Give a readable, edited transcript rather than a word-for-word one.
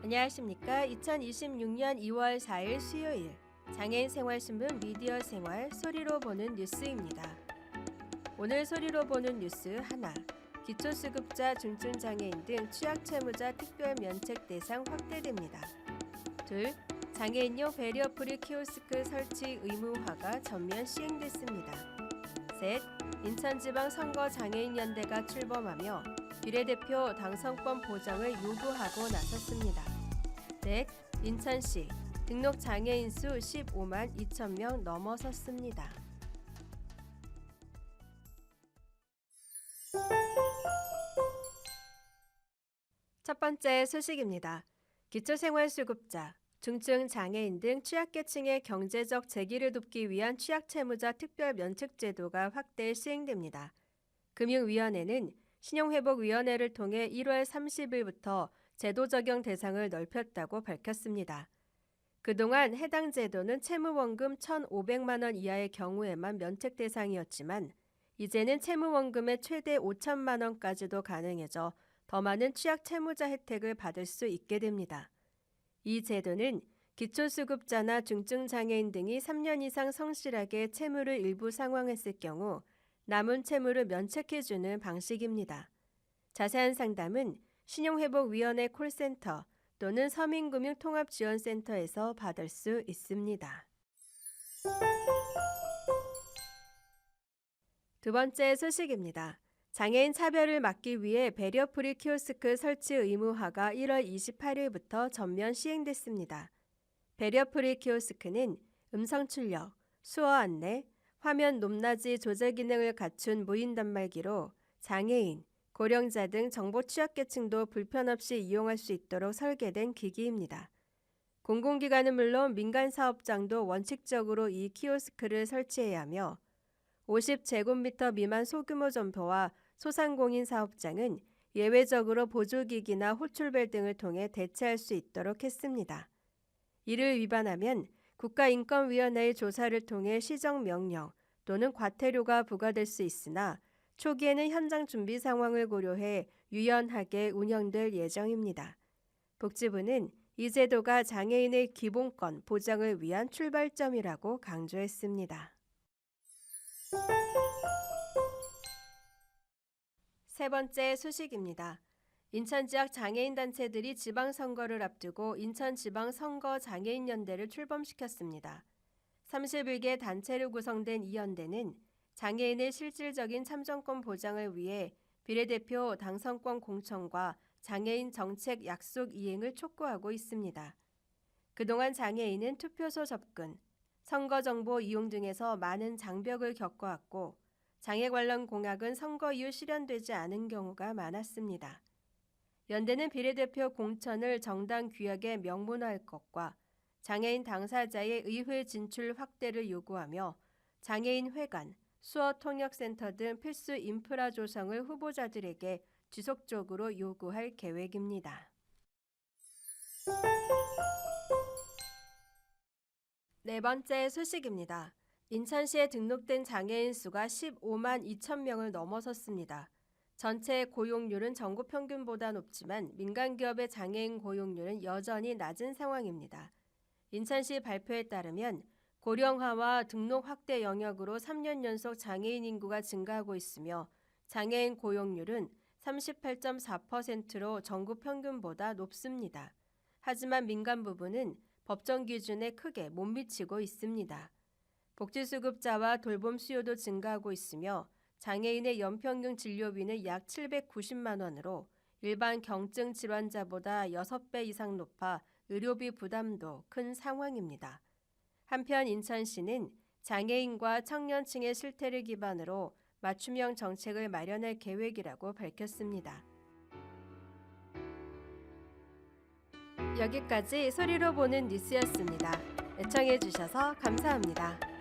안녕하십니까. 2026년 2월 4일 수요일 장애인 생활신문 미디어 생활 소리로 보는 뉴스입니다. 오늘 소리로 보는 뉴스 하나, 기초수급자, 중증장애인 등 취약채무자 특별면책 대상 확대됩니다. 둘, 장애인용 배리어프리 키오스크 설치 의무화가 전면 시행됐습니다. 셋, 인천지방선거장애인연대가 출범하며 비례대표 당선권 보장을 요구하고 나섰습니다. 넷, 인천시 등록 장애인 수 15만 2천 명 넘어섰습니다. 첫 번째 소식입니다. 기초생활수급자, 중증장애인 등 취약계층의 경제적 재기를 돕기 위한 취약채무자 특별면책제도가 확대 시행됩니다. 금융위원회는 신용회복위원회를 통해 1월 30일부터 제도 적용 대상을 넓혔다고 밝혔습니다. 그동안 해당 제도는 채무원금 1,500만 원 이하의 경우에만 면책 대상이었지만 이제는 채무원금의 최대 5천만 원까지도 가능해져 더 많은 취약 채무자 혜택을 받을 수 있게 됩니다. 이 제도는 기초수급자나 중증장애인 등이 3년 이상 성실하게 채무를 일부 상환했을 경우 남은 채무를 면책해주는 방식입니다. 자세한 상담은 신용회복위원회 콜센터 또는 서민금융통합지원센터에서 받을 수 있습니다. 두 번째 소식입니다. 장애인 차별을 막기 위해 배리어프리 키오스크 설치 의무화가 1월 28일부터 전면 시행됐습니다. 배리어프리 키오스크는 음성 출력, 수어 안내, 화면 높낮이 조절 기능을 갖춘 무인 단말기로 장애인, 고령자 등 정보 취약계층도 불편 없이 이용할 수 있도록 설계된 기기입니다. 공공기관은 물론 민간 사업장도 원칙적으로 이 키오스크를 설치해야 하며 50제곱미터 미만 소규모 점포와 소상공인 사업장은 예외적으로 보조기기나 호출벨 등을 통해 대체할 수 있도록 했습니다. 이를 위반하면 국가인권위원회의 조사를 통해 시정명령 또는 과태료가 부과될 수 있으나 초기에는 현장 준비 상황을 고려해 유연하게 운영될 예정입니다. 복지부는 이 제도가 장애인의 기본권 보장을 위한 출발점이라고 강조했습니다. 세 번째 소식입니다. 인천 지역 장애인 단체들이 지방선거를 앞두고 인천지방선거장애인연대를 출범시켰습니다. 31개 단체로 구성된 이 연대는 장애인의 실질적인 참정권 보장을 위해 비례대표 당선권 공천과 장애인 정책 약속 이행을 촉구하고 있습니다. 그동안 장애인은 투표소 접근, 선거정보 이용 등에서 많은 장벽을 겪어왔고 장애 관련 공약은 선거 이후 실현되지 않은 경우가 많았습니다. 연대는 비례대표 공천을 정당 규약에 명문화할 것과 장애인 당사자의 의회 진출 확대를 요구하며 장애인 회관, 수어통역센터 등 필수 인프라 조성을 후보자들에게 지속적으로 요구할 계획입니다. 네 번째 소식입니다. 인천시에 등록된 장애인 수가 15만 2천 명을 넘어섰습니다. 전체 고용률은 전국 평균보다 높지만 민간 기업의 장애인 고용률은 여전히 낮은 상황입니다. 인천시 발표에 따르면 고령화와 등록 확대 영역으로 3년 연속 장애인 인구가 증가하고 있으며 장애인 고용률은 38.4%로 전국 평균보다 높습니다. 하지만 민간 부분은 법정 기준에 크게 못 미치고 있습니다. 복지수급자와 돌봄 수요도 증가하고 있으며 장애인의 연평균 진료비는 약 790만 원으로 일반 경증 질환자보다 6배 이상 높아 의료비 부담도 큰 상황입니다. 한편 인천시는 장애인과 청년층의 실태를 기반으로 맞춤형 정책을 마련할 계획이라고 밝혔습니다. 여기까지 소리로 보는 뉴스였습니다. 애청해 주셔서 감사합니다.